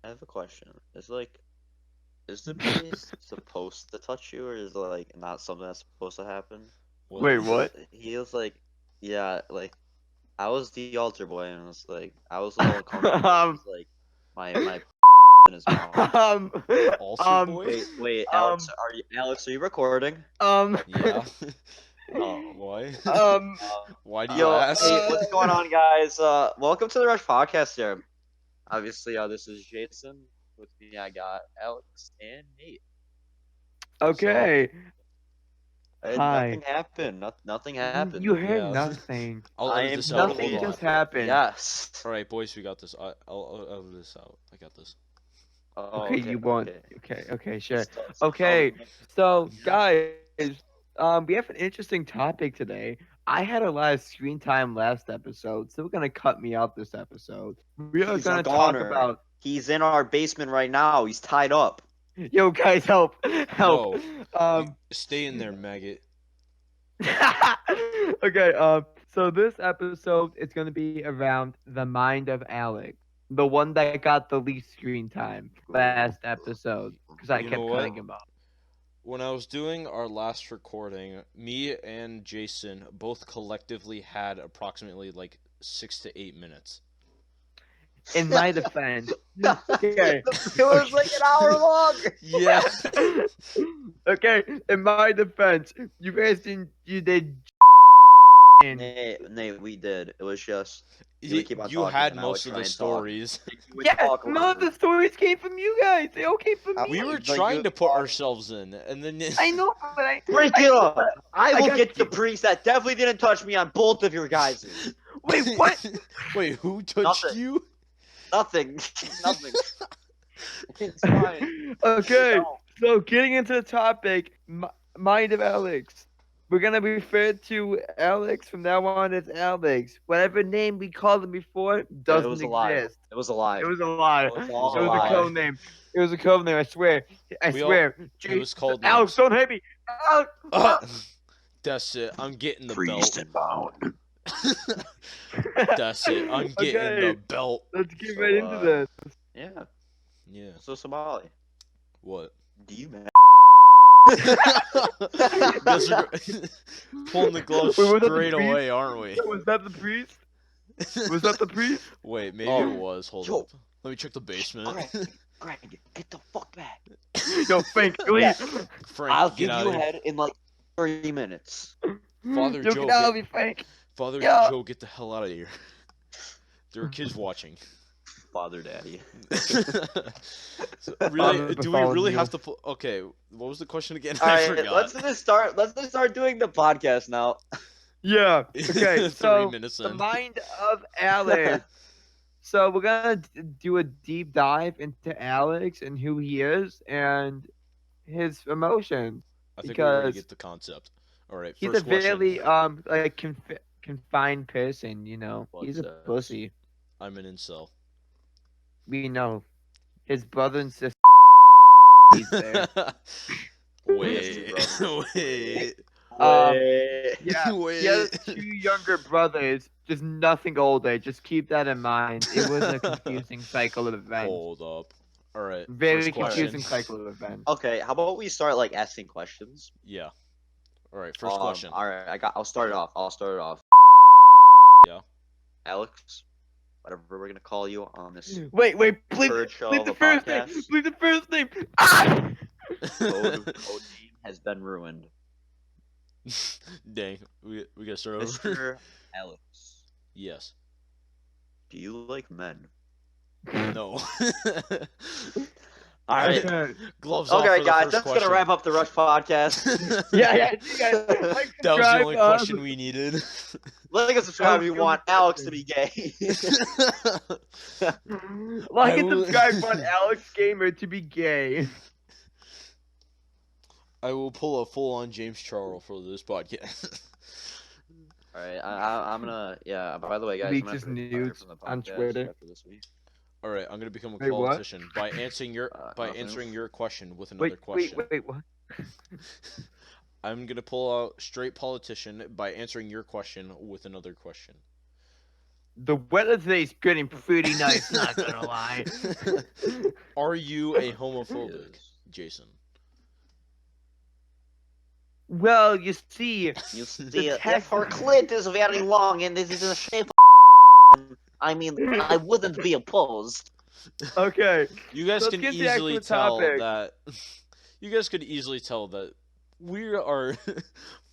I have a question. Is the priest supposed to touch you, or is it like not something that's supposed to happen? What? Wait, what? He was like, yeah, like I was the altar boy, and it was like I was a little uncomfortable. He um, was like my in his mouth. um, Altar boy? Wait, um, Alex, are you recording? um, Yeah. Oh, Why? um, Why do you yo, ask? hey, what's going on, guys? Welcome to the Rush Podcast here. Obviously, this is Jason. With me, I got Alex and Nate. What's up? okay. Nothing Hi. happened. Nothing happened. You heard Yeah. nothing. I'll I edit am this out. Hold Nothing totally. on. just happened. Yes. Alright, boys, we got this. I'll edit this out. I got this. Oh, Okay, okay, you want? okay. Okay, sure. So tell Okay, me. so guys, we have an interesting topic today. I had a lot of screen time last episode, so we're gonna cut me out this episode. We are He's a gonna talk goner. about. He's in our basement right now. He's tied up. Yo, guys, help! Help! No. Um. Stay in there, maggot. Okay. So this episode is gonna be around the mind of Alex, the one that got the least screen time last episode, because I You know kept what? cutting him off. When I was doing our last recording, me and Jason both collectively had approximately like 6 to 8 minutes. In my defense, okay. It was like an hour long. Yeah. Okay, in my defense, you guys didn't. You did. And Nate, we did. It was just you You, would keep on you talking, had and I would most of try the and talk. stories. You would yeah, talk none of longer. the stories came from you guys. They all came from me. We were But trying you to put talk- ourselves in, and then I know, but Break it up. I will got get the you. priest that definitely didn't touch me on both of your guys'. Wait, what? Wait, who touched Nothing. you? Nothing. Nothing. It's fine. Okay, No. so getting into the topic, mind of Alex. We're gonna refer to Alex from now on as Alex. Whatever name we called him before doesn't was a lie. exist. It was a lie. It was a lie. It was It all a was a lie. code name. It was a code name. I swear. I We all- swear. it was code Alex, names. don't hit me. Alex. That's it. I'm getting the Priest belt. and bound. That's it. I'm getting Okay, the belt. let's get So, right into this. Yeah. Yeah. So Somali, What? do you man? Guess we're pulling the gloves Wait, was that the straight priest? away, aren't we? Was that the priest? Was that the priest? Wait, maybe Oh. it was. Hold Yo. up. Let me check the basement. Greg, get the fuck back. Yo, Frank, leave. Frank, I'll get give out you of a here. head in like 30 minutes. Father Yo, Joe, get out get- of me, Frank. Father Yeah. Joe, get the hell out of here. There are kids watching. Father Daddy. So, really? Do we Fallen really Mule. have to? Okay. What was the question again? All I right, forgot. let's just start doing the podcast now. Yeah. Okay. 3 So minutes the in. mind of Alex. So we're gonna do a deep dive into Alex and who he is and his emotions. I think we already because get the concept. All right. He's First a question. very like confined person. You know, he's a What's pussy. I'm an incel. We know. His brother and sister. He's there. Wait. Bro. Wait. Wait. Yeah, Wait. he has 2 younger brothers, just nothing older. Just keep that in mind. It was a confusing cycle of events. Hold up. All right. Very First question. confusing cycle of events. Okay, how about we start like asking questions? Yeah. All right. First question. All right, I'll start it off. Yeah. Alex, whatever we're gonna call you on this Wait, please, third show please of the a first name. podcast. Please the first name. Ah! Code name has been ruined. Dang. We gotta start over. Mr. Alex, Yes. do you like men? No. All right. Okay. Gloves off Okay, for the guys, first that's question. gonna wrap up the Rush podcast. Yeah. You guys, like, That was the subscribe, only question we needed. Like and subscribe if you Alex, want go Alex to to be gay. Like I and will- subscribe on Alex Gamer to be gay. I will pull a full-on James Charles for this podcast. All right, I'm gonna. Yeah. By the way, guys, Leaks I'm gonna his have to retire nudes from the on podcast Twitter. after this week. All right, I'm gonna become a Wait, what? politician by answering your Nothing. answering your question with another Wait, question. what? I'm gonna pull out straight politician by answering your question with another question. The weather today's getting pretty nice, not gonna lie. Are you a homophobic, Yes. Jason? Well, you see, You see, The if text- her clit is very long and it is in the shape of I mean, I wouldn't be opposed. okay. You guys Let's can get to the easily actual tell topic. that. You guys could easily tell that we are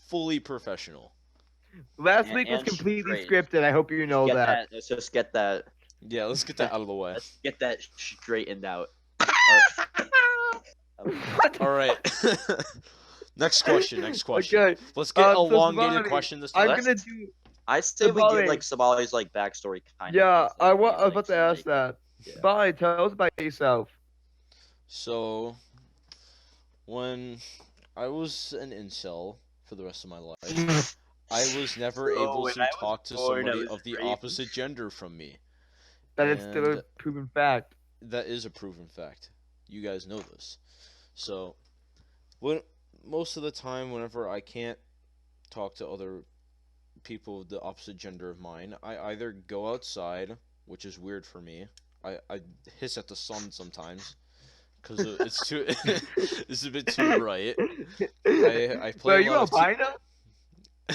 fully professional. Last And- week was and completely straight. scripted. I hope you know Get that. Let's just get that. Yeah, let's get that out of the way. Let's get that straightened out. What the All right. Next question. Next question. Okay. Let's get so elongated Savani, question this I'm time. gonna do. I say we Sabali. get like Sabali's like backstory kind Yeah, of. I was about to ask that. Yeah. Bye. Tell us about yourself. So, when I was an incel for the rest of my life, I was never So able when to I was talk to born, I somebody was of the raped. opposite gender from me. That is still a And proven fact. that is a proven fact. You guys know this. So, most of the time, whenever I can't talk to other people of the opposite gender of mine, I either go outside, which is weird for me. I hiss at the sun sometimes because it's too it's a bit too bright. I Wait, play are a you lot of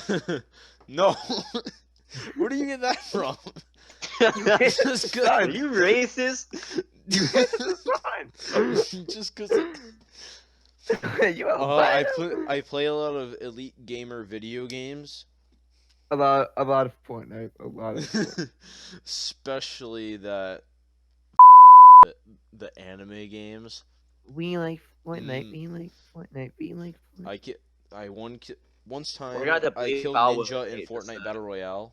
albino? No. Where do you get that from? Just Are 'cause- you racist? just because You albino? I play a lot of Elite Gamer video games. A lot of Fortnite. A lot of Fortnite. Especially the anime games. We like Fortnite. Mm. We like Fortnite. We like Fortnite. Once time gonna have to I bleep killed out what Ninja we in just Fortnite said. Battle Royale,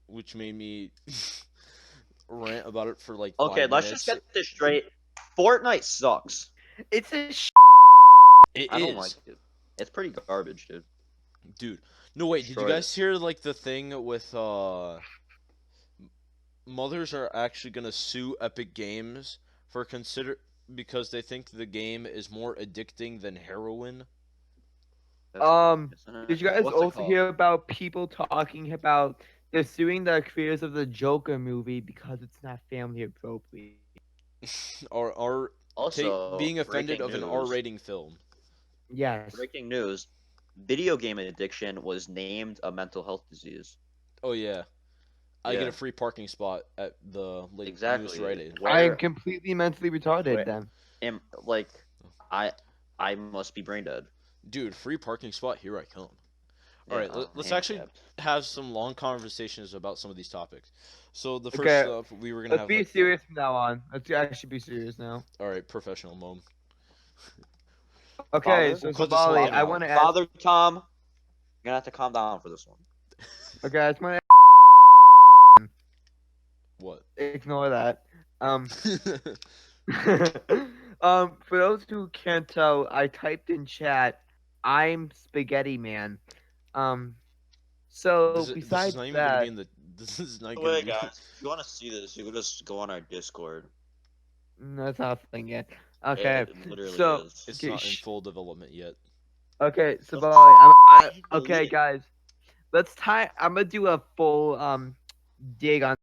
which made me rant about it for like Okay, 5 let's minutes. just get this straight. Fortnite sucks. It's a It I don't is. like it. It's pretty garbage, dude. Dude. No, wait, did you Destroyed guys hear like the thing with mothers are actually gonna sue Epic Games for because they think the game is more addicting than heroin? Did you guys What's it also called? hear about people talking about they're suing the creators of the Joker movie because it's not family appropriate? Or Also, being offended breaking of an news. R-rating film. Yes. Breaking news: video game addiction was named a mental health disease. Oh yeah. I get Yeah. a free parking spot at the news Exactly. Rite Aid. I am Where completely mentally retarded Wait. then. am like, I must be brain dead. Dude, free parking spot, here I come. Yeah, Alright, let's actually handicapped. have some long conversations about some of these topics. So the first Okay, up, we were gonna Let's have be like, serious from now on. Let's actually be serious now. alright, professional mom. Okay, Father? so We'll cut this Savali, line I out. want to ask. Father Tom, you're gonna have to calm down for this one. Okay, I just want What? to ignore that. For those who can't tell, I typed in chat, "I'm Spaghetti Man." So this is besides not even gonna that, be in the. This is not gonna Wait, be. guys, if you want to see this, you can just go on our Discord. that's not a thing yet. Okay, It literally so is. It's okay, not in full development yet. okay, so Let's- Savali, I okay, believe- guys, let's tie. I'm gonna do a full dig on.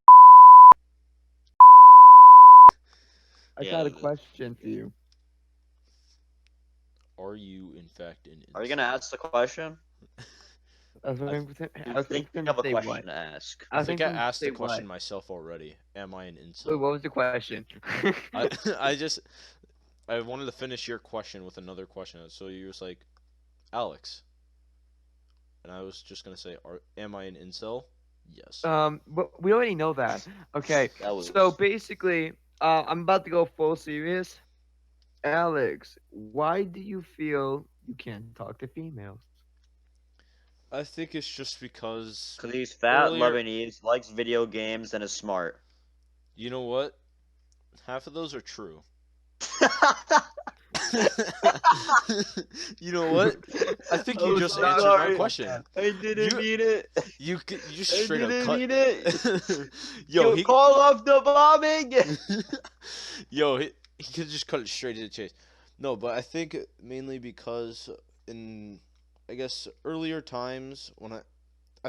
I Yeah, got a the- question for you. Are you in fact an? Are you gonna ask the question? I was I Think thinking of a say question what? to ask. I think I thinking asked the say question what? myself already. Am I an Wait, incel? what was the question? I wanted to finish your question with another question. So you was like, Alex, and I was just gonna say, am I an incel? Yes. But we already know that. Okay, That was so basically, I'm about to go full serious. Alex, why do you feel you can't talk to females? I think it's just because because he's fat, earlier- Lebanese, likes video games, and is smart. you know what? Half of those are true. You know what? I think you I'm just so answered my sorry. question. I didn't You- mean it. You just I straight up didn't cut. mean it. Yo, You call off the bombing. Yo, he could just cut it straight to the chase. No, but I think mainly because in, I guess, earlier times when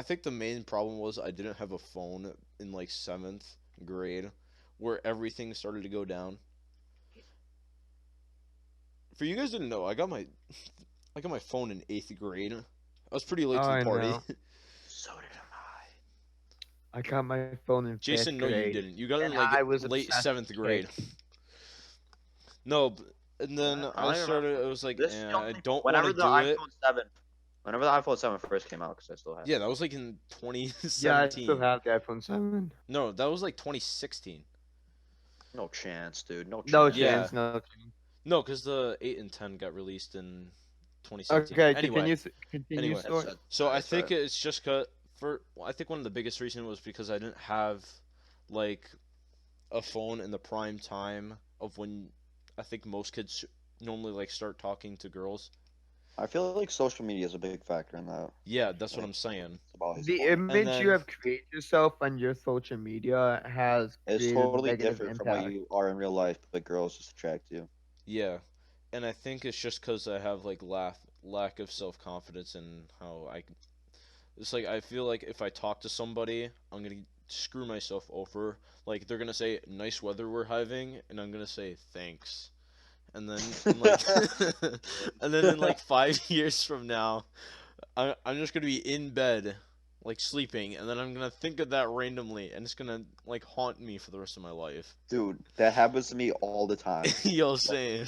think the main problem was I didn't have a phone in like 7th grade, where everything started to go down. For you guys didn't know, I got my phone in 8th grade. I was pretty late to the I party. know. So did I got my phone in fifth Jason, no, you grade, didn't. You got it in and like I was late obsessed with 7th grade. kicks. No, and then I I don't started. remember. It was like, This is the only I thing. don't want Whenever to the do it. iPhone 7, whenever the iPhone 7 first came out, because I still have Yeah, it. that was like in Yeah, I still 2017. have the iPhone 7. No, that was like 2016. No chance, dude. No No chance. Yeah. chance, no chance. No, because the 8 and 10 got released in 2017. Okay, Anyway, continue, That's story. it. so I That's think right. it's just I think one of the biggest reasons was because I didn't have like a phone in the prime time of when I think most kids normally like start talking to girls. I feel like social media is a big factor in that. Yeah, that's what Like, I'm saying. it's about his The point. And image you then have created yourself on your social media has It's created a totally negative different from what impact. you are in real life, but girls just attract you. yeah, and I think it's just because I have like lack of self confidence in how I. It's like I feel like if I talk to somebody, I'm gonna screw myself over. Like they're gonna say nice weather we're having, and I'm gonna say thanks. And then in like and then in like 5 years from now, I'm just gonna be in bed, like sleeping, and then I'm gonna think of that randomly, and it's gonna like haunt me for the rest of my life. Dude, that happens to me all the time. Yo, saying,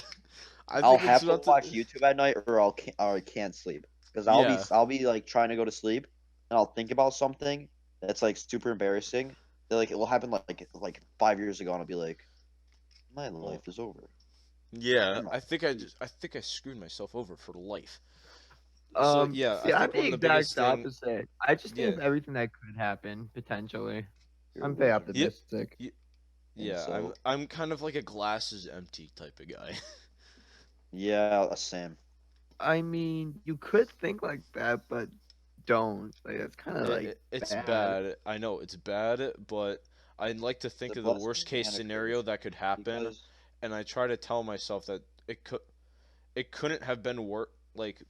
I I'll think it's have to about to. watch YouTube at night, or I can't sleep because Yeah, I'll be like trying to go to sleep, and I'll think about something that's like super embarrassing. That, like it will happen like 5 years ago, and I'll be like, my well, life is over. yeah. Never I mind. think I think I screwed myself over for life. So yeah, I See, I'm think one the of the biggest exact thing. opposite. I just think Yeah, of everything that could happen potentially. You're a I'm very loser. yeah, optimistic. And yeah. I'm so I'm kind of like a glasses empty type of guy. yeah, same. I mean, you could think like that, but don't. Like that's kind of like It's bad. bad. I know it's bad, but I like to think The of the worst blessing case and a scenario curse that could happen, because and I try to tell myself that it couldn't have been worse. Like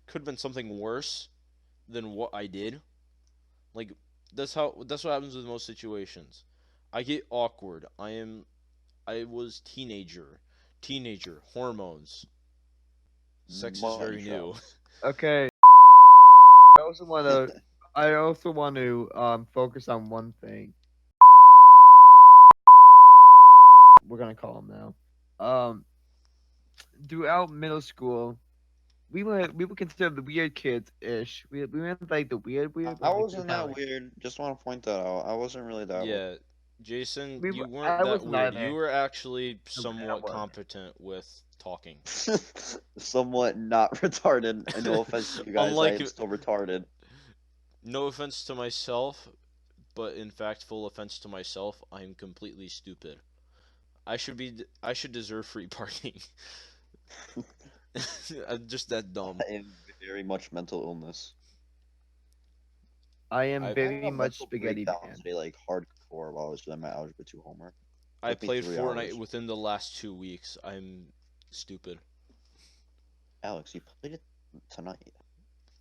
could have been something worse than what I did. Like that's what happens with most situations. I get awkward. I was teenager hormones. Sex is very munch new. out. Okay. I also want to. I also want to focus on one thing. We're gonna call him now. Throughout middle school, we were considered the weird kids ish. We weren't like the weird, I but we were wasn't kind of that like weird. Just want to point that out. I wasn't really that weird. Yeah, Jason, we. you weren't I that wasn't weird. You either. were actually No, I somewhat wasn't. competent with talking. Somewhat not retarded. And no offense to you guys, I Unlike, am still retarded. no offense to myself, but in fact, full offense to myself, I am completely stupid. I should deserve free parking. I'm just that dumb. I am very much mental illness. I am I I had very a much mental spaghetti breakdown man. today, like hardcore, while I was doing my Algebra 2 homework. I Took me played 3 hours. Fortnite within the last 2 weeks. I'm stupid. Alex, you played it tonight.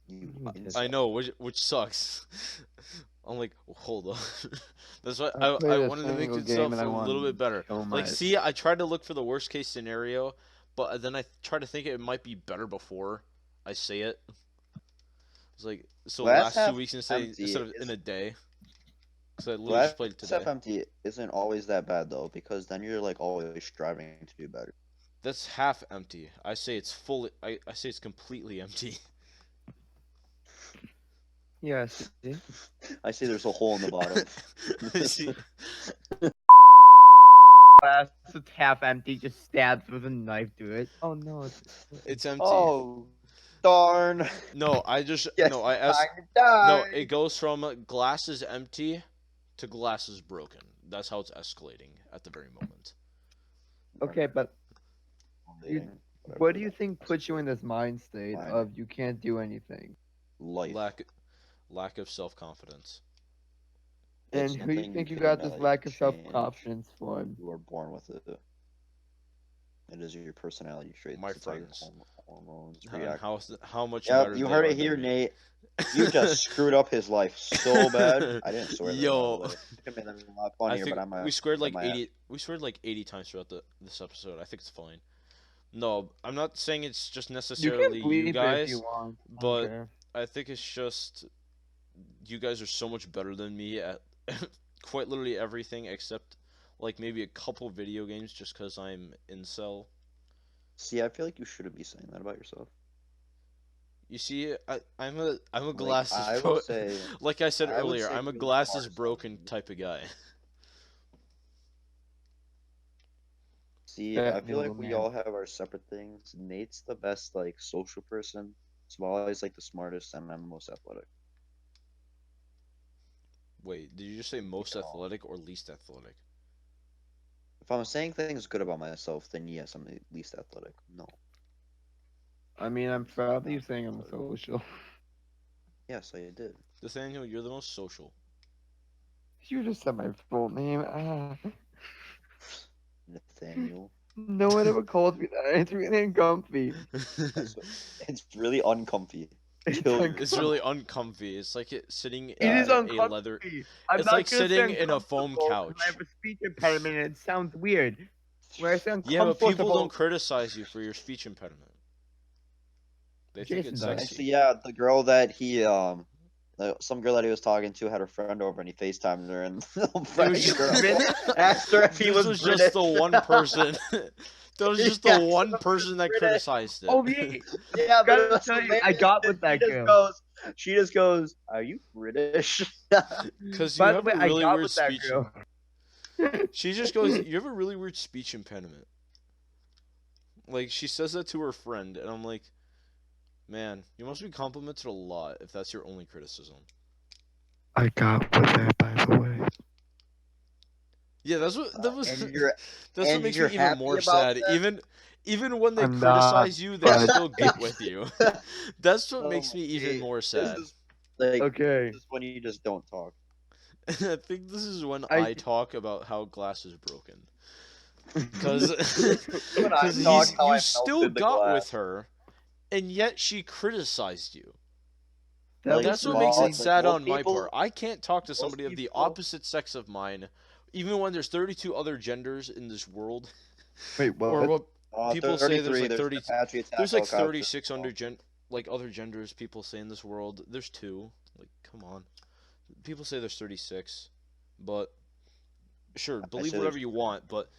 You You did. I incel. know, which sucks. I'm like, hold on. That's why I I played a wanted to make single game itself and a I little wanted bit to better. kill Like, my. see, I tried to look for the worst case scenario, but then I tried to think it might be better before I say it. It's like, so Glass last two half weeks empty instead of in is a day, because I literally glass just played it half today. empty isn't always that bad though, because then you're like always striving to do better. That's half empty. I say it's fully. I say it's completely empty. Yeah, see? I see there's a hole in the bottom. See, Glass that's half empty, just stabs with a knife through it. Oh no, it's empty. Oh, darn. No, I just Yes, no. it's I time to No, die. it goes from glasses empty to glasses broken. That's how it's escalating at the very moment. okay, but Dating, what do whatever you that think puts you in this mind state Fine. of you can't do anything? life. Lack of self confidence. It's And who do you nothing you think you can got this like lack of self change. confidence from? You are born with it. It is your personality traits. My It's how your friends. hormones And react. how much Yep, better you they heard are it here, than me. Nate. You just screwed up his life so bad. I didn't swear there, by the Yo, way. It could have made that a lot I funnier, think but I'm we squared like my 80. We squared like 80 times throughout this episode. I think it's fine. No, I'm not saying it's just You necessarily can you bleep it if you guys, want. I don't but care. I think it's just you guys are so much better than me at quite literally everything except like maybe a couple video games just because I'm incel. See, I feel like you shouldn't be saying that about yourself. You see, I'm a Like, glasses I bro. will say, Like I said I would earlier, say I'm a you're the glasses smartest one of broken them. type of guy. See, I That feel like little we man. all have our separate things. Nate's the best like social person. Swallow is like the smartest, and I'm the most athletic. Wait, did you just say most Yeah. athletic or least athletic? If I'm saying things good about myself, then yes, I'm the least athletic. No. I mean, I'm proud that you're saying I'm social. Yes, I did. Nathaniel, you're the most social. You just said my full name. Nathaniel. No one ever calls me that. It's really uncomfy. That's what- it's really uncomfy. It's Kill you. It's really uncomfy. It's like sitting It is in a uncomfy. leather. I'm It's not like gonna say sitting in a foam uncomfortable 'cause I couch. have a speech impediment and it sounds weird. Where I say Yeah, but people uncomfortable. don't criticize you for your speech impediment. They think Jason it's does. sexy. Actually, yeah, the girl that he some girl that he was talking to had her friend over and he FaceTimed her and the was- girl asked her if he This was was British. just the one person. That was just the Yeah, one she was person that British. criticized it. Oh yeah, Yeah, but gotta it was tell you, hilarious I got because with that she just girl. goes, she just goes, "Are you British?" Because you By the have way, a I really got weird with that speech. girl. She just goes, "You have a really weird speech impediment." Like she says that to her friend, and I'm like, "Man, you must be complimented a lot if that's your only criticism." I got with her, by the way. Yeah, that's what that was. and you're That's what and makes you're me even happy more about sad. that? Even when they I'm criticize you, they but- still get with you. That's what Oh makes my me even God. more This sad. is like Okay. this is when you just don't talk. I think this is when I- I talk about how glass is broken. Because When I talk how I you still melted the got glass. with her, and yet she criticized you. That Like, was That's what small- makes really- it like, sad most on my people- part. I can't talk to most somebody of the people- opposite sex of mine, even when there's 32 other genders in this world. Wait, what? Or what people say there's 33, like there's 30. Apache Attack There's like Helicopter. 36 like other genders people say in this world. There's 2. Like, come on. People say there's 36, but sure, I believe say whatever there's you want, but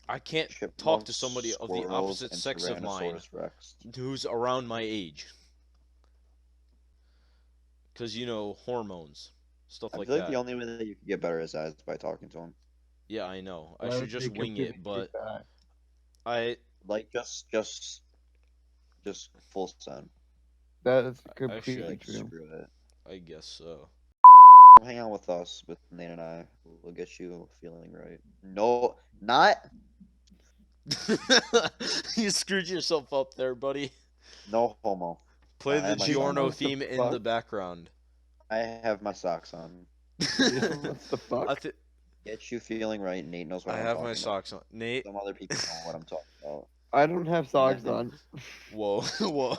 I can't talk to chipmunks, somebody of the squirrels, opposite and sex of mine Tyrannosaurus Rex. who's around my age. Because, hormones, stuff I like feel like that. the only way that you can get better is by talking to him. Yeah, I know. I That should would just be wing it, completely but bad. I Like just full send. That is Actually, completely Like true. screw it. I guess so. Hang out with us, with Nate and I. We'll get you feeling right. No, not You screwed yourself up there, buddy. no homo. Play I the have my Giorno socks. theme What the in the fuck? background. I have my socks on. What the fuck? I, thi- Get you feeling right. Nate knows what I I'm have talking my about. socks on. Nate, Some other people know what I'm talking about. I don't have socks on. whoa, whoa.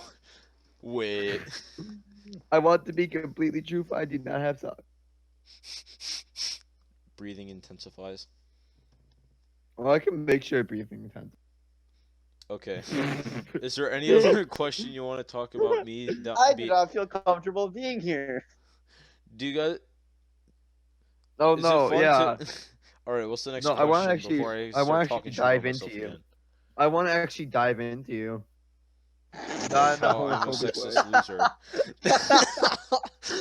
Wait. I want to be completely truthful. I do not have socks. Breathing intensifies. Well, I can make sure breathing intense. Okay. Is there any other question you want to talk about me? I do not feel comfortable being here. Do you guys? Oh Is no, it fun yeah. to... All right. What's the next No, I question wanna actually- before I start wanna talking actually shit about dive myself into you. again? I want to actually dive into you. Not in a How I'm a homophobic way. sexless loser.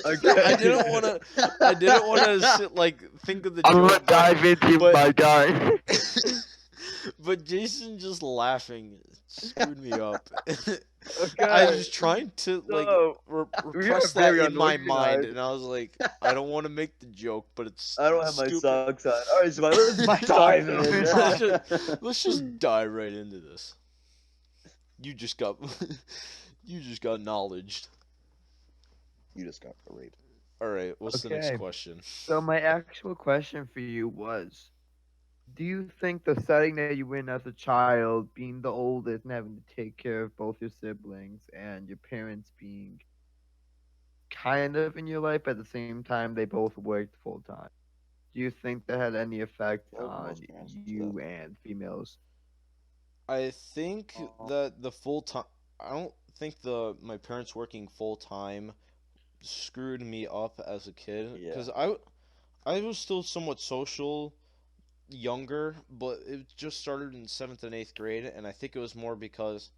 Okay. I didn't want to. I didn't want to sit like think of the I'm gonna joke, dive into you, but- my guy. but Jason just laughing screwed me up. Okay. I was trying to like So, repress very that in my unorganized. mind, and I was like, I don't want to make the joke, but it's. I don't have my stupid. socks on. All right, so my Dive socks in. in. Let's just dive right into this. You just got, you just got knowledged. You just got raped. All right, what's the next Okay. question? So my actual question for you was, Do you think the setting that you were in as a child, being the oldest and having to take care of both your siblings and your parents being kind of in your life at the same time, they both worked full time? Do you think that had any effect I feel like on most parents do that. you and females? I think Uh, that the full time. I don't think my parents working full time screwed me up as a kid Yeah. because I was still somewhat social younger, but it just started in seventh and eighth grade, and I think it was more because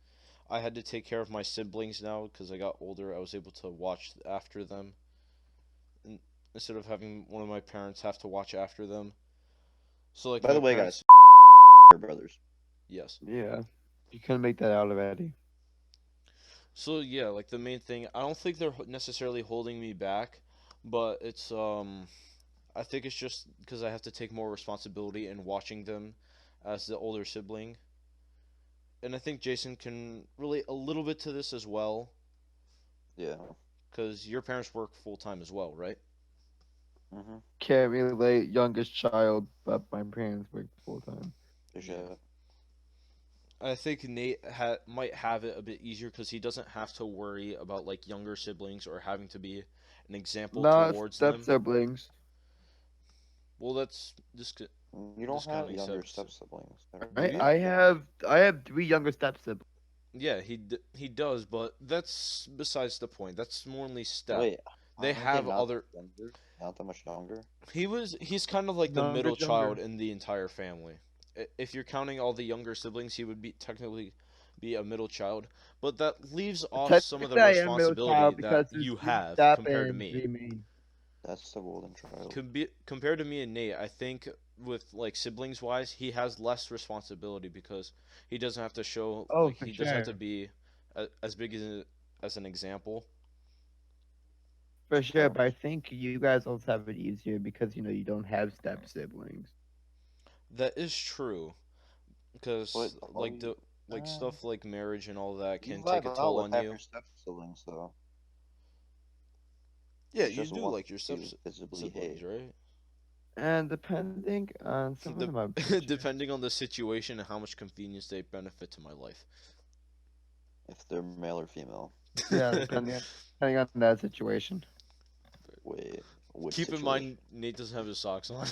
I had to take care of my siblings now because I got older. I was able to watch after them instead of having one of my parents have to watch after them. So like By my the way, guys, parents, brothers. yes. Yeah. You couldn't make that out already. So yeah, like the main thing, I don't think they're necessarily holding me back, but it's I think it's just because I have to take more responsibility in watching them as the older sibling. And I think Jason can relate a little bit to this as well, Yeah. because your parents work full time as well, right? Mm-hmm. Can't relate, youngest child, but my parents worked full time. For Yeah. sure. I think Nate might have it a bit easier because he doesn't have to worry about like younger siblings or having to be an example Not towards step them. siblings. Well, that's You don't have discounting younger step. step siblings. Do Right? you? I have 3 younger step siblings. Yeah, he does, but that's besides the point. That's more only step. Wait, They aren't they have not other. younger? Not that much younger. He's kind of like the middle Younger's child younger. in the entire family. If you're counting all the younger siblings, he would be technically be a middle child, but that leaves off some of the Technically, I am middle responsibility child that because there's you 3 have step compared to and me. 3 main. That's the golden child. Compared to me and Nate, I think with like siblings wise, he has less responsibility because he doesn't have to show Oh, like for he doesn't have to sure. be as big as an example. For Of sure, but I course. think you guys also have it easier because you don't have step siblings. That is true But because all like you, the like uh, stuff like marriage and all that you can take vibe a out toll with on having you. your step siblings, though. Yeah, It's you just do one like your you visibly siblings, hate. right? And depending on some of The them are bitches. depending on the situation and how much convenience they benefit to my life. If they're male or female. Yeah, depending on that situation. Wait, which Keep in situation? mind, Nate doesn't have his socks on.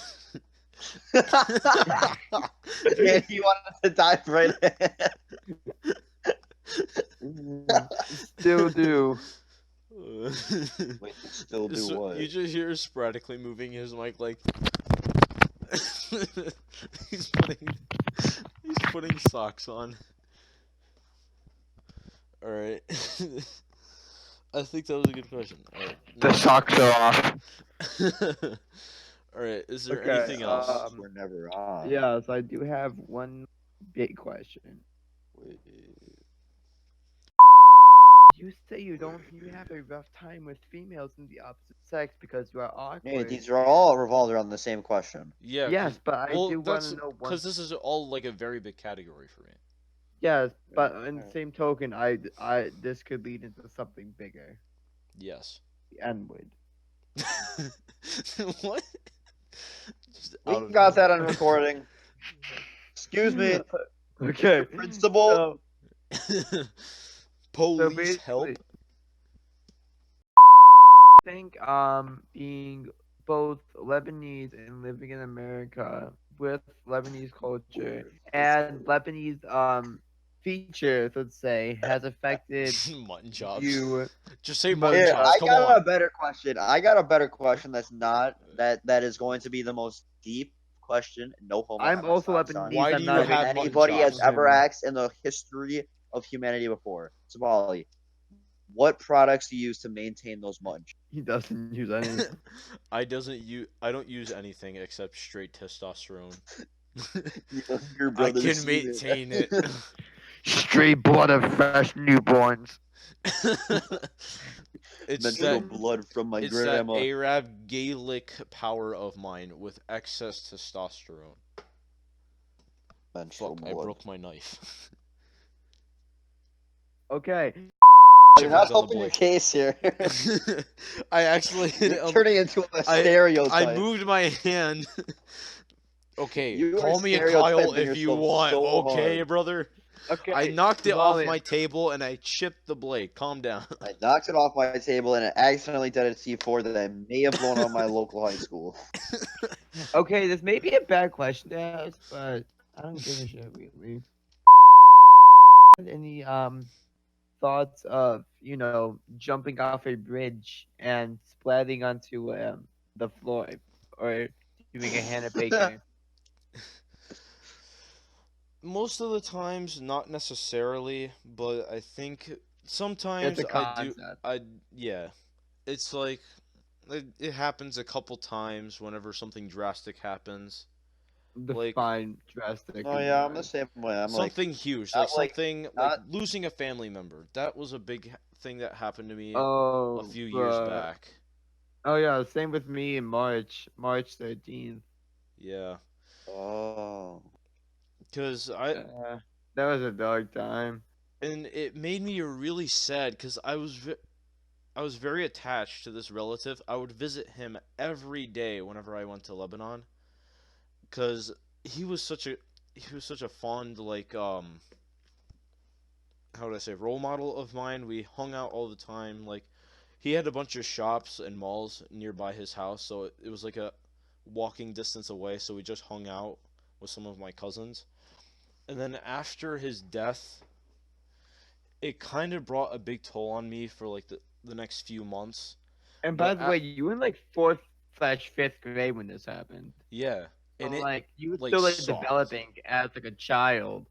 Yeah, he wanted to dive right Still do. Wait, still do So what? you just hear sporadically moving his mic like he's putting he's putting socks on. All right. I think that was a good question. All right. The socks are off. All right. Is there Okay. anything else? We're never on. Yes, I do have one big question. Wait, You say you have a rough time with females in the opposite sex because you are hey, awkward. these are all revolved around the same question. Yeah. Yes, but I Well, do want that's to know one. because this is all like a very big category for me. Yes, but in the Alright. same token, this could lead into something bigger. Yes. The N word. What? Just We out of got that on nowhere. recording. Excuse me, Okay. principal. So Police help. basically, I think being both Lebanese and living in America with Lebanese culture and Lebanese features, let's say, has affected Mutton chops. you. Just say Mutton mutton Here, chops. I Come got a on. better question. I got a better question that's not that is going to be the most deep question. No homo. I'm also MSI, son, Lebanese. Why I'm do you not that have mutton anybody has chops? ever asked in the history of humanity before. Somali, what products do you use to maintain those mutton chops? He doesn't use any. I don't use anything except straight testosterone. Your I brother's can semen. maintain it. Straight blood of fresh newborns. It's Menstrual that blood from my it's that grandma. Arab Gaelic power of mine with excess testosterone. Menstrual Fuck, I blood. broke my knife. Okay. You're Chicken's not on the helping your boy. case here. I actually hit it You're on turning into a I stereotype. moved my hand Okay, You are call me a Kyle stereotyping if you yourself want. so Okay, hard. brother. Okay, I knocked it off Valiant. my table and I chipped the blade. Calm down. I knocked it off my table and it accidentally did a C4 that I may have blown on my local high school. Okay, this may be a bad question to ask, but I don't give a shit really. Any thoughts of jumping off a bridge and splatting onto the floor or doing a Hannah Baker? Most of the times, not necessarily, but I think It's sometimes a I do. concept. Yeah. It's like it happens a couple times whenever something drastic happens. Like Define drastic Oh in yeah, your I'm the eyes. same way. I'm like something huge, not like like something like not losing a family member. That was a big thing that happened to me a Oh, few years but back. oh yeah, same with me in March 13th. Yeah. oh. Cuz That was a dark time. and it made me really sad cuz I was very attached to this relative. I would visit him every day whenever I went to Lebanon cuz he was such a he was such a fond like how would I say role model of mine. We hung out all the time. Like he had a bunch of shops and malls nearby his house, so it was like a walking distance away. So we just hung out with some of my cousins. And then after his death, it kind of brought a big toll on me for like the next few months. And by But the way, you were in like fourth/fifth grade when this happened. yeah, So and it like you were like still like sucked. developing as like a child.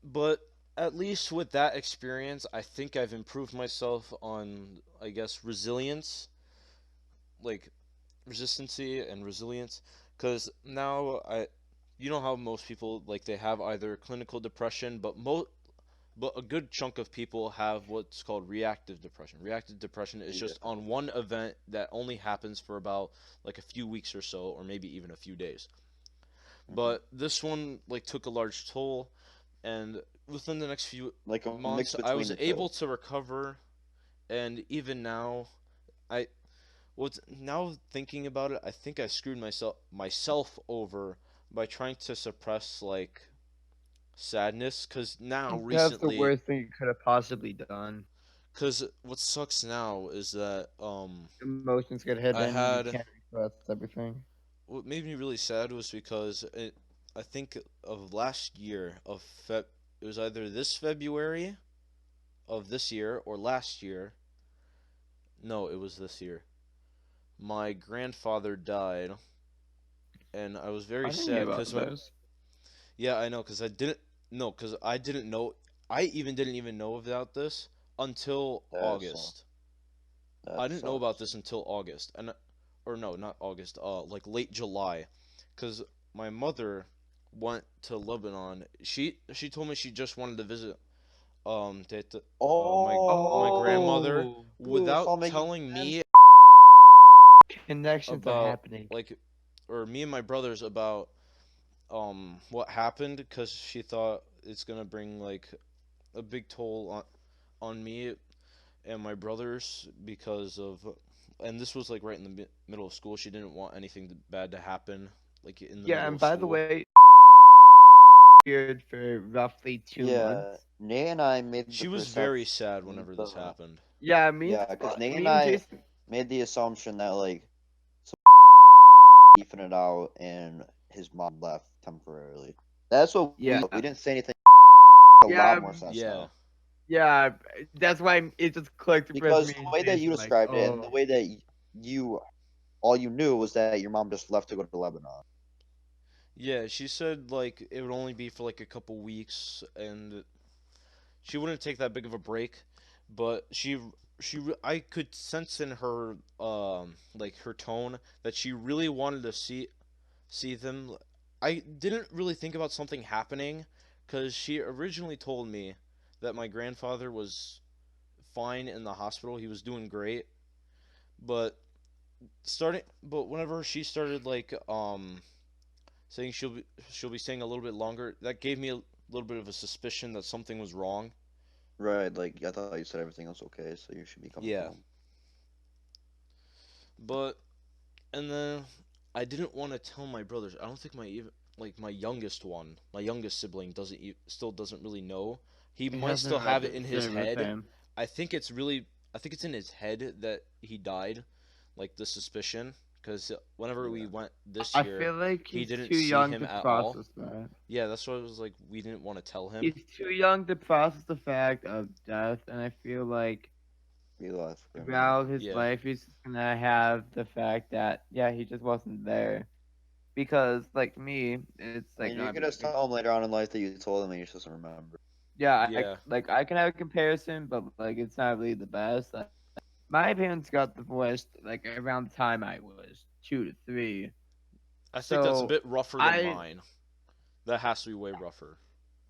But at least with that experience, I think I've improved myself on, I guess, resilience, like resistancy and resilience. Because now you know how most people like they have either clinical depression, but a good chunk of people have what's called reactive depression. Reactive depression is Yeah. just on one event that only happens for about like a few weeks or so, or maybe even a few days. Mhm. But this one like took a large toll, and within the next few Like a mix months, I between was the able two. to recover, and even now, I what's now thinking about it, I think I screwed myself over by trying to suppress like sadness, because now That's the recently, worst thing you could have possibly done. because what sucks now is that Emotions get hidden I and you had can't express everything. what made me really sad was because I think of last year of it was either this February of this year or last year. No, it was this year. My grandfather died, and I was very I didn't hear sad about because my this. yeah, I know because I didn't no because I didn't know I even didn't even know about this until That sucks. August. That I didn't know about sucks. this until August, and or no, not August. Like late July, because my mother went to Lebanon. She told me she just wanted to visit my grandmother Oh, Oh, ooh, it's all without making telling sense. me connections are about happening. like or me and my brothers about what happened because she thought it's gonna bring like a big toll on me and my brothers because of and this was like right in the middle of school. She didn't want anything bad to happen like in the Yeah, middle and of by the school. way, period for roughly 2 months. Yeah, Nay and I made the She was very perception. sad whenever this happened. Yeah, Yeah, because Nay and me and I Jason. made the assumption that like some beefing it out and his mom left temporarily. That's what Yeah, we didn't say anything. A yeah, lot more sense Yeah. now yeah. That's why it just clicked for me because the and way that you Jason. Like, described it and the oh, way that you all you knew was that your mom just left to go to Lebanon. Yeah, she said like it would only be for like a couple weeks and she wouldn't take that big of a break, but I could sense in her like her tone that she really wanted to see them. I didn't really think about something happening cuz she originally told me that my grandfather was fine in the hospital. He was doing great, but but whenever she started like saying she'll be staying a little bit longer, that gave me a little bit of a suspicion that something was wrong. Right, like I thought you said everything was okay, so you should be coming Yeah. home. But and then I didn't want to tell my brothers. I don't think my youngest one, my youngest sibling still doesn't really know. He It might still hasn't have it in his registered with head. him. I think it's in his head that he died, like the suspicion, because whenever we Yeah. went this I year, feel like he he's didn't too see young him to at all. process that. Yeah, that's what I was like. We didn't want to tell him. He's too young to process the fact of death, and I feel like Real life for him, yeah. throughout his Yeah, life, he's just gonna have the fact that yeah, he just wasn't there. Because like me, it's I like mean, you could just like, tell him later on in life that you told him and he just doesn't remember. yeah, yeah, I can have a comparison, but like it's not really the best. Like, my parents got divorced like around the time I was 2 to 3, I think that's a so bit rougher than I mine. That has to be way rougher.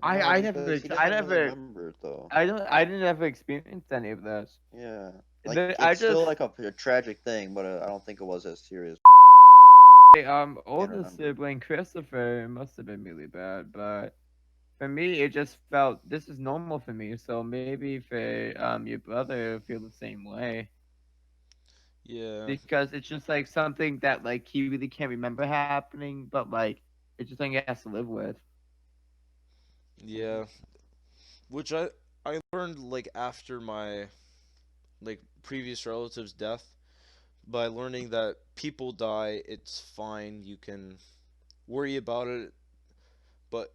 No, I never because he I doesn't really never remember it though. I didn't ever experience any of this. Yeah, like I it's still just like a tragic thing, but I don't think it was as serious. Can't oldest remember. sibling Christopher must have been really bad, but for me it just felt this is normal for me. So maybe for your brother it'll feel the same way Yeah, because it's just like something that like he really can't remember happening, but like it's just something he has to live with. yeah. Which I learned like after my like previous relative's death by learning that people die, it's fine. You can worry about it, but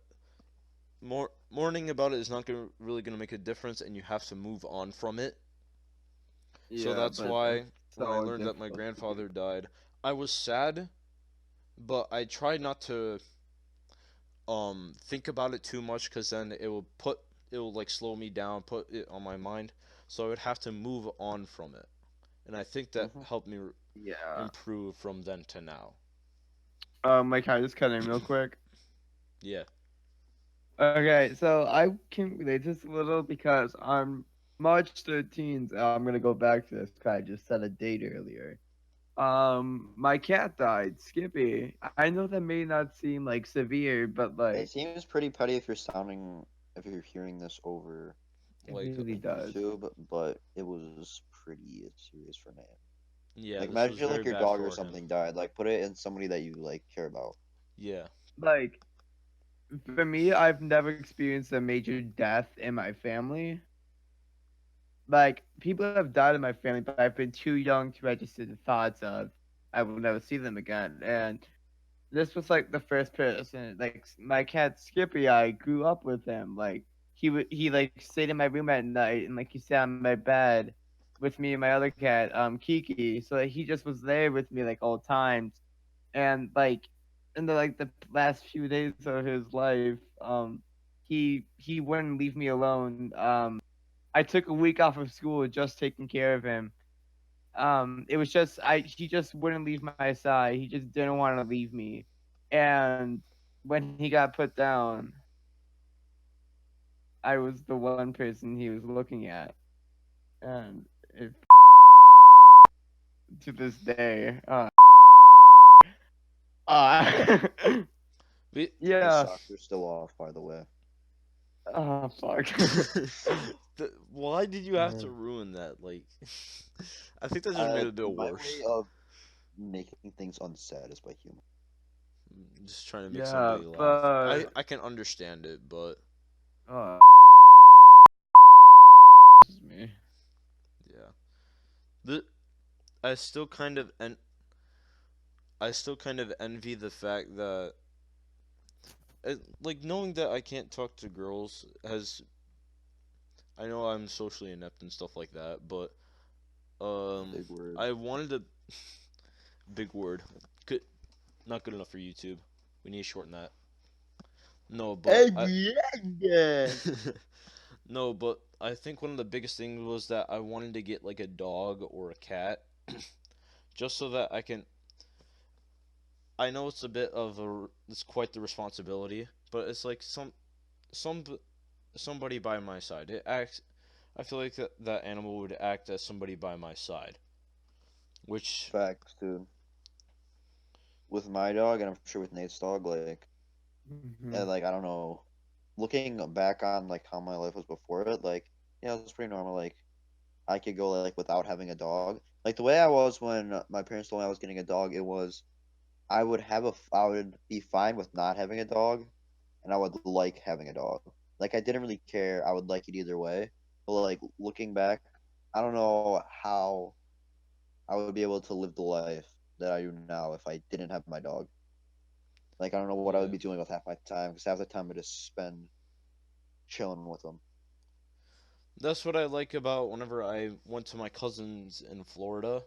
mourning about it is not really gonna make a difference, and you have to move on from it. So Yeah, that's but that's why when I so learned that my difficult to do. grandfather died, I was sad, but I tried not to think about it too much because then it will like slow me down, put it on my mind. So I would have to move on from it, and I think that Hmm. helped me Yeah. improve from then to now. Like, can I just cut in real quick? Yeah. Okay, so I can relate this a little because on March 13th, I'm gonna go back to this 'cause I just set a date earlier. My cat died, Skippy. I know that may not seem like severe, but It like seems pretty petty if you're hearing this over it Like, really does. YouTube, but it was pretty serious for Nate. yeah, Like this was imagine very like your bad dog or for him. something died. Like put it in somebody that you like care about. Yeah. Like for me, I've never experienced a major death in my family. Like people have died in my family, but I've been too young to register the thoughts of I will never see them again. And this was like the first person, like my cat Skippy. I grew up with him. Like he like stayed in my room at night, and like he sat on my bed with me and my other cat, Kiki. So like, he just was there with me like all times. And like in the last few days of his life, he wouldn't leave me alone. I took a week off of school just taking care of him. It was just I he just wouldn't leave my side. He just didn't want to leave me. And when he got put down, I was the one person he was looking at. And it to this day, uh We, My yeah. socks are still off, by the way. Oh fuck. why did you have to ruin that? Like, I think that just made it a bit My way worse. of making things unsaid is by humor. Just trying to make Yeah, somebody laugh. but I can understand it, but uh this is me. yeah. The I still kind of I still kind of envy the fact that like knowing that I can't talk to girls has I know I'm socially inept and stuff like that, but um Big word. I wanted to big word. Good not good enough for YouTube. We need to shorten that. No, but I no, but I think one of the biggest things was that I wanted to get like a dog or a cat just so that I can I know it's a bit of it's quite the responsibility, but it's like some somebody by my side. It acts I feel like that animal would act as somebody by my side, which Facts, dude. With my dog, and I'm sure with Nate's dog, like, Mhm. and like I don't know, looking back on like how my life was before it, like, yeah, it was pretty normal. Like, I could go like without having a dog. Like the way I was when my parents told me I was getting a dog, it was I would be fine with not having a dog, and I would like having a dog. Like I didn't really care. I would like it either way. But like looking back, I don't know how I would be able to live the life that I do now if I didn't have my dog. Like I don't know what I would Yeah. be doing with half my time because half the time I just spend chilling with them. That's what I like about whenever I went to my cousin's in Florida,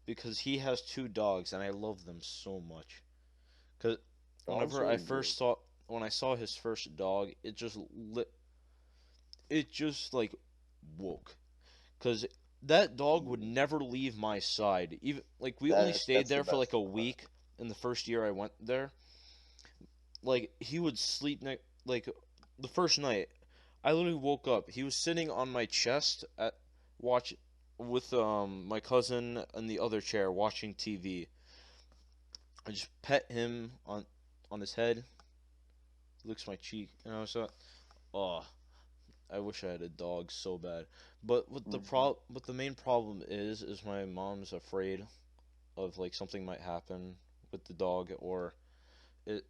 because he has two dogs and I love them so much. Cause Dogs whenever are I great. first saw when I saw his first dog, it just like woke. Cause that dog would Mm, never leave my side. Even like we only stayed that's the there for like best a part. week in the first year I went there. Like he would sleep like the first night. I literally woke up. He was sitting on my chest at watch with my cousin in the other chair watching TV. I just pet him on his head. He licks my cheek, and I was like, oh, I wish I had a dog so bad. Hmm. But the main problem is my mom's afraid of like something might happen with the dog, or it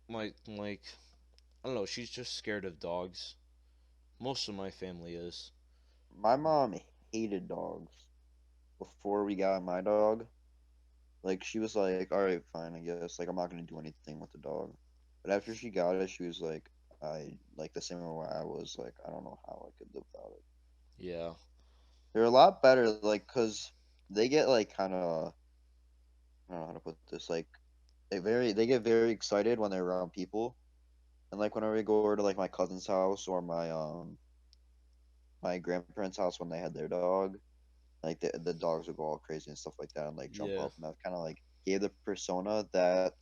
might like I don't know. She's just scared of dogs. Most of my family is. My mom hated dogs before we got my dog. Like she was like, "All right, fine, I guess. Like I'm not gonna do anything with the dog." But after she got it, she was like, "I like the same way I was like, I don't know how I could live without it." Yeah, They're a lot better, like, cause they get like kind of I don't know how to put this. Like they get very excited when they're around people, and like whenever we go over to like my cousin's house or my grandparents' house when they had their dog, like the dogs would go all crazy and stuff like that and like jump yeah, up, and that kind of like gave the persona that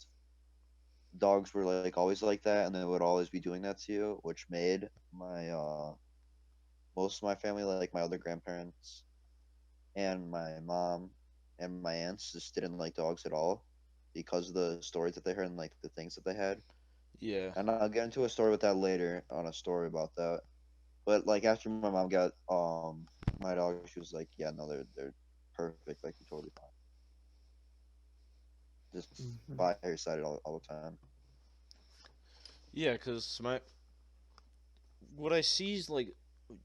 dogs were like always like that and they would always be doing that to you, which made my most of my family, like my other grandparents and my mom and my aunts, just didn't like dogs at all because of the stories that they heard and like the things that they had. yeah, And I'll get into a story with that later on a story about that. But like after my mom got my dog, she was like, yeah, no, they're perfect, like you're totally fine, just Hmm. by her side all the time. yeah. Cause my what I see is like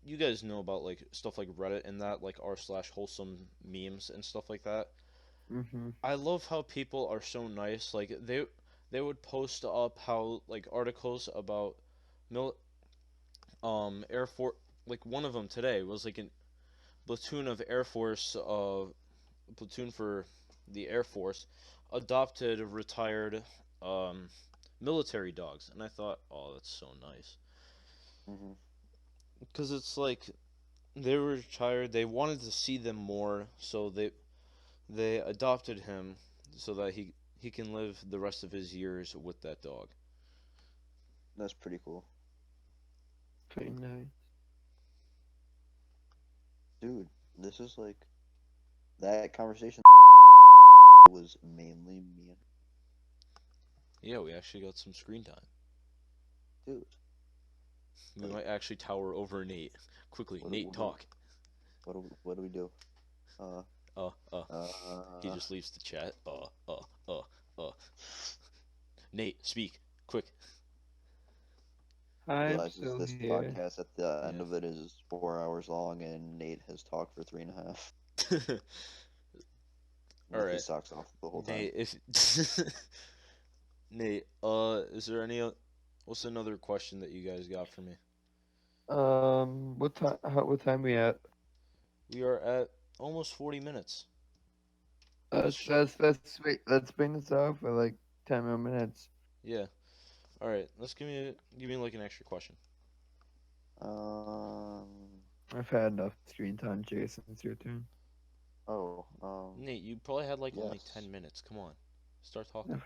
you guys know about like stuff like Reddit and that like r/wholesome memes and stuff like that. Hmm. I love how people are so nice. Like they would post up how like articles about mil Air Force, like one of them today was like a platoon of Air Force platoon for the Air Force adopted retired um military dogs, and I thought, oh, that's so nice Hmm. because it's like they were retired, they wanted to see them more, so they adopted him so that he can live the rest of his years with that dog. That's pretty cool, Pretty nice. dude. This is like that conversation was mainly me and Yeah, we actually got some screen time. dude. We Like, might actually tower over Nate. Quickly, Nate, what do talk. what do we do? Uh, Uh, uh. He uh, just leaves the chat. Uh. Nate, speak. Quick. I'm realizes still this here. podcast at the end Yeah. of it is 4 hours long, and Nate has talked for three and a half with his Alright. socks off the whole time. Nate, if. Nate, is there any. What's another question that you guys got for me? What time? What time we at? We are at almost 40 minutes. Let's. Let's wait. Let's bring this out for like 10 more minutes. Yeah. Alright, let's give me like an extra question. Um. I've had enough screen time, Jason. It's your turn. Oh. Nate, you probably had like only Yes. 10 minutes. Come on. Start talking.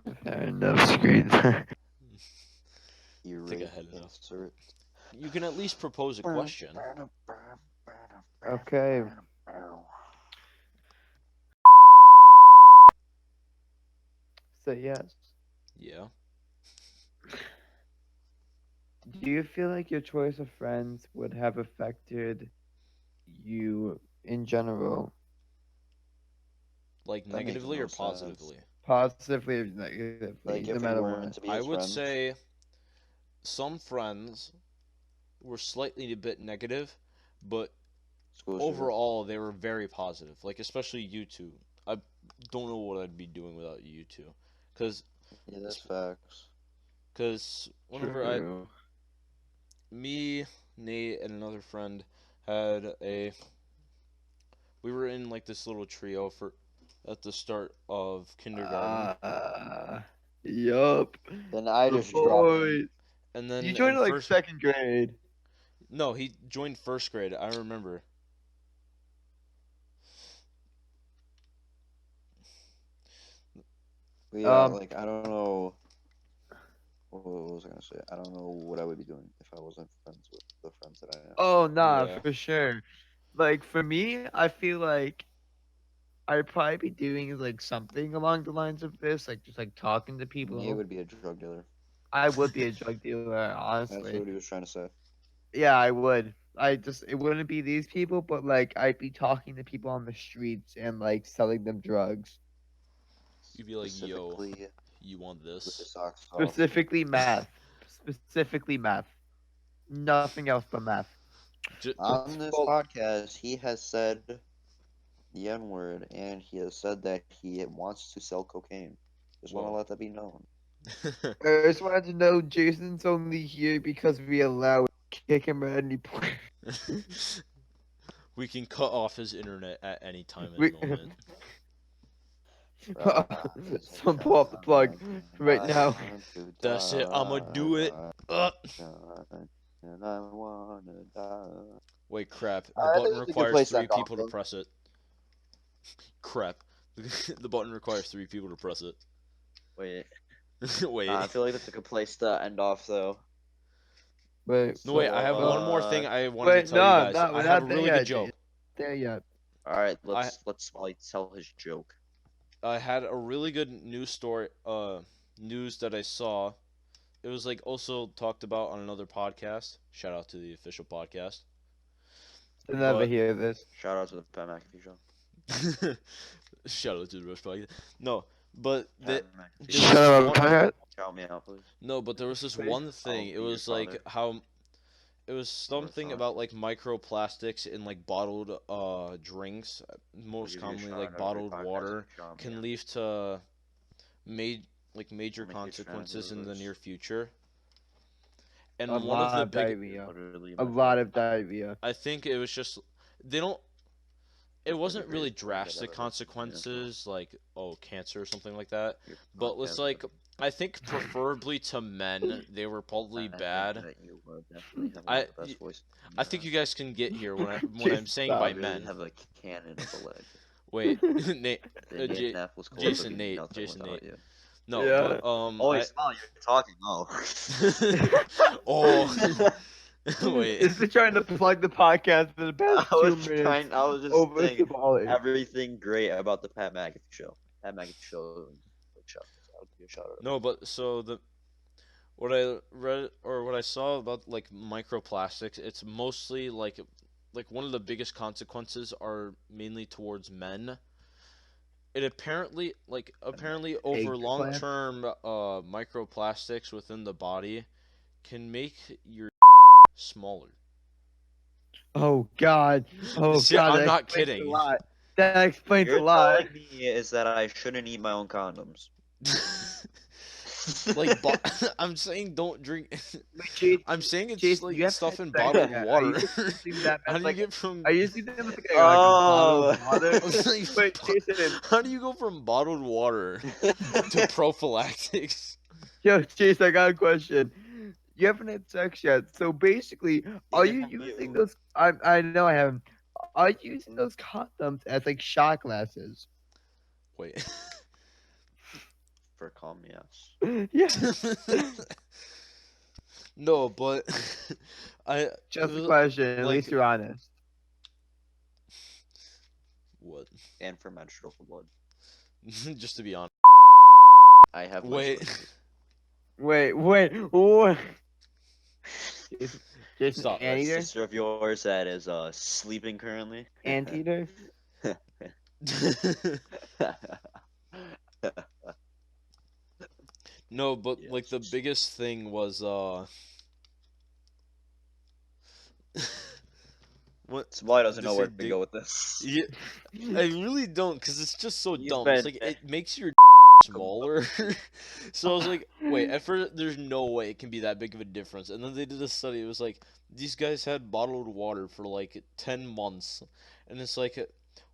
I've had enough screen time. I think I Erase had enough. insert. You can at least propose a question. Okay. Say yes. Yeah. Do you feel like your choice of friends would have affected you in general? Like That makes negatively no or sense. positively? Positively or negatively, Like no if we matter weren't what. to be I his would friends. say some friends were slightly a bit negative, but School shooter. overall they were very positive. Like especially you two. I don't know what I'd be doing without you two, cause Yeah, that's facts. whenever True. me, Nate, and another friend had a we were in like this little trio for at the start of kindergarten, Yup. Then I The just dropped in. boys. and You then joined in in like first second grade. no, he joined first grade. I remember. But yeah, Um. like I don't know. What was I gonna say? I don't know what I would be doing if I wasn't friends with the friends that I am. Oh, nah, Yeah. for sure. Like for me, I feel like I'd probably be doing like something along the lines of this, like just like talking to Nate people. would be a drug dealer. I would be a drug dealer, That's honestly. what he was trying to say. Yeah, I would. It wouldn't be these people, but like I'd be talking to people on the streets and like selling them drugs. You'd be like, yo, Specifically you want with his this? socks off. Specifically meth. Specifically meth. Nothing else but meth. Just, On this Well, podcast, he has said the N word and he has said that he wants to sell cocaine. Just want to Whoa. let that be known. I just wanted to know Jason's only here because we allow it. Kick him at any point. We can cut off his internet at any time We, and moment. Someone pull off the plug right now. That's it. I'ma do it. And I wanna die. Wait, crap. The I think button it's a good requires place to 3 end off, people to though. press it. Crap. The button requires 3 people to press it. Wait, Wait. I feel like that's a good place to end off, though. Wait, No, wait. I have so, one more thing I wanted to wait, tell you no, guys. no, I we're have a not there really good yet. joke. There yet. All right, let's Smiley tell his joke. I had a really good news story. News that I saw. It was like also talked about on another podcast. Shout out to the official podcast. I'll never But- hear this. Shout out to the Pat McAfee show. Shout out to the Rush podcast. No, but Pat McAfee. This Shut is up, one- Pat. Shout me out, please. no, but there was this Wait. one thing. I'll It be your was like father. how it was something son. about like microplastics in like bottled drinks, most Give you a commonly shout like out every bottled podcast water, and shout me can out. lead to major Make you a fan of consequences in the yours. near future. And A one of lot the of big, diarrhea. Literally A my lot father. of diarrhea. I think it was just they don't. It That's wasn't the really greatest word I've drastic ever listened to, consequences like cancer or something like that. Your But it's podcast, like I think preferably to men they were probably I think bad. that you definitely have I- one of the best voices in I think the- you guys can get here when I'm saying Stop. by You really men. have a cannon of a leg. Wait, Nate. The J- Indianapolis Colts Jason, would be Nate, nothing Jason, without Nate. you. No, Yeah. but Oh, I- Smile, you're talking. oh, wait. It's been trying to plug the podcast for the past I 2 was minutes. I was just Over saying Sabali. everything great about the Pat McAfee show. Pat McAfee show. Shout out. Give you a shout out. No, but so what I read or what I saw about like microplastics, it's mostly like one of the biggest consequences are mainly towards men. It apparently over Eggplant? long term microplastics within the body can make your smaller. Oh God. Oh See, God. I'm that not explains kidding. A lot. That explains You're a lot. telling me is that I shouldn't eat my own condoms. Like I'm saying don't drink. Wait, Jason, I'm saying it's Jason, like you have stuff had in sex bottled yet. Are water. you using that How as, do you like, get from? Are you using them as like a Oh. bottle of water? Wait, Jason. How do you go from bottled water to prophylactics? Yo, Jason, I got a question. You haven't had sex yet, so basically, are you have using you. those? I know I haven't. Are you using those condoms as like shot glasses? Wait. For calm, yes. Yeah. No, but Just a question. At like- least you're honest. what? And for menstrual blood. Just to be honest. I have. Wait. Wait. Jason, Stop. A anteater? sister of yours that is sleeping currently. Anteater? No, but like the Yes. biggest thing was what Smiley doesn't they know say where to go with this. yeah, I really don't, cause it's just so He's dumb. It's been like it makes your com- smaller. So I was like, wait, at first there's no way it can be that big of a difference. And then they did a study. It was like these guys had bottled water for like 10 months, and it's like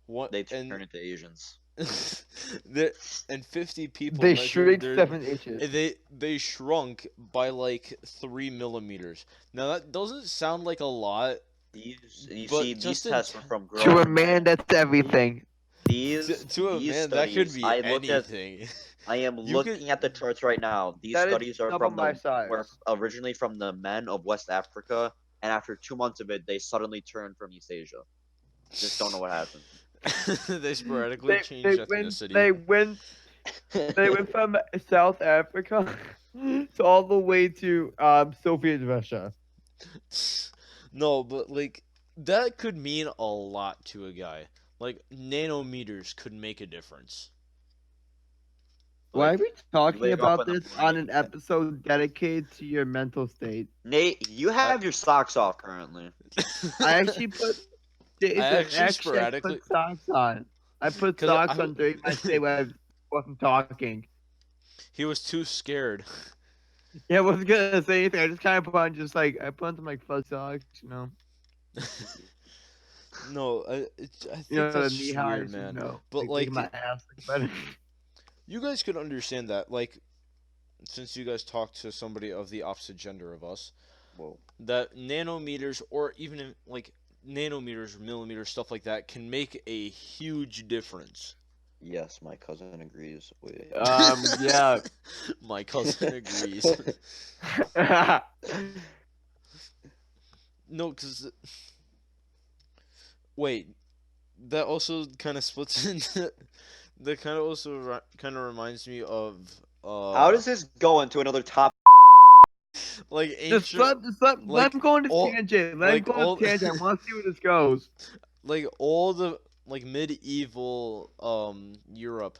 what they and turn into Asians. there and 50 people They measured shrink 7 inches. they shrunk by like 3 millimeters. Now that doesn't sound like a lot, You but see, these just in tests were from To a growing. man, that's everything. to a These man that could studies, be anything. I am You could looking at the charts right now. These That is studies are double from my the size. were originally from the men of West Africa, and after 2 months of it, they suddenly turned from East Asia. Just don't know what happened. They sporadically They changed went ethnicity. they went from South Africa to all the way to Soviet Russia. No, but like that could mean a lot to a guy. Like nanometers could make a difference. Why are Like, we talking live up about in the this on brain. an episode dedicated to your mental state? Nate, you have your socks off currently. I actually put Jason, actually I sporadically- put socks on. I put 'Cause socks I- on during my stay when I wasn't talking. He was too scared. Yeah, I wasn't gonna say anything. I just kind of put on I put on some like fuzz socks, you know. No, I think You know, the that's knee just highs, weird, man. You know, But making like, my ass look better. you guys could understand that, like, since you guys talk to somebody of the opposite gender of us, Whoa. that nanometers or even like nanometers, millimeters, stuff like that can make a huge difference. Yes, my cousin agrees with. Yeah. My cousin agrees. No, because wait, that also kind of splits into. That kind of also kind of reminds me of. How does this go into another topic? Like Just ancient, let like, him go on this all- tangent. Let like him go all- on this tangent. I want to see where this goes. like all the like medieval Europe.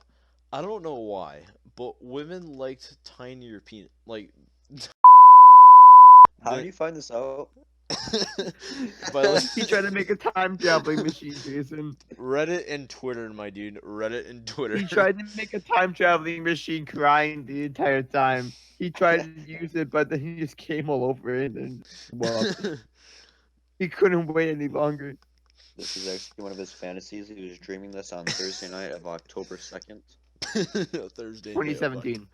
I don't know why, but women liked tinier penis. Like How the- do you find this out? by He tried to make a time traveling machine, Jason. Reddit and Twitter, my dude. Reddit and Twitter. He tried to make a time traveling machine, crying the entire time. He tried to use it, but then he just came all over it, and well, he couldn't wait any longer. This is actually one of his fantasies. He was dreaming this on Thursday night of October 2nd. Thursday. 2017.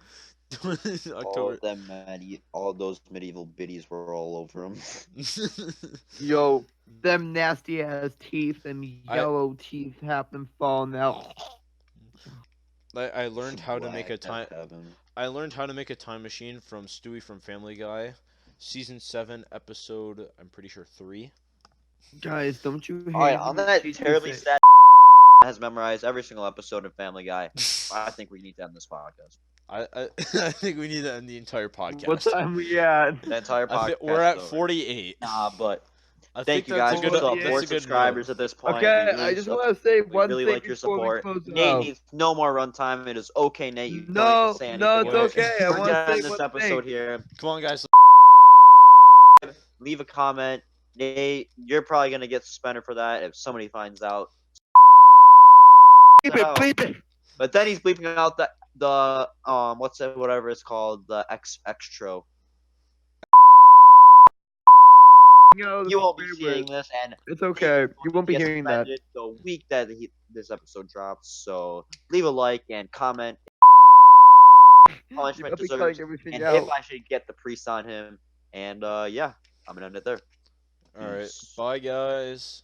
All October. of them, all those medieval biddies were all over him. Yo, them nasty ass teeth and yellow teeth have them falling out. I learned how to make a Black time. as heaven. I learned how to make a time machine from Stewie from Family Guy, season 7, episode I'm pretty sure 3. Guys, don't you hate Alright, on when that teachers terribly say- sad has memorized every single episode of Family Guy. I think we need to end this podcast. I think we need to end the entire podcast. What time we at? The entire I podcast. think we're at is over. 48. Nah, but I thank think you that's guys a for good. Yeah. the That's four a good subscribers note. at this point. Okay, We really I just want to say we one really thing like your before support. we close it Nate out. needs no more runtime. It is okay, Nate. You don't need No, to say anything. no, it's Wait. okay. I We're want gonna to end say this one episode thing. here. Come on, guys. Leave a comment. Nate, you're probably gonna get suspended for that if somebody finds out. Bleep it, bleep it. But then he's bleeping out the what's it, whatever it's called, the extra. No, You won't be this seeing this, and It's okay. You won't be get hearing that. suspended the week that this episode drops. So leave a like and comment. Punishment I'll be deserves, cutting everything and out. if I should get the priest on him. And yeah, I'm gonna end it there. All right. Peace. Bye, guys.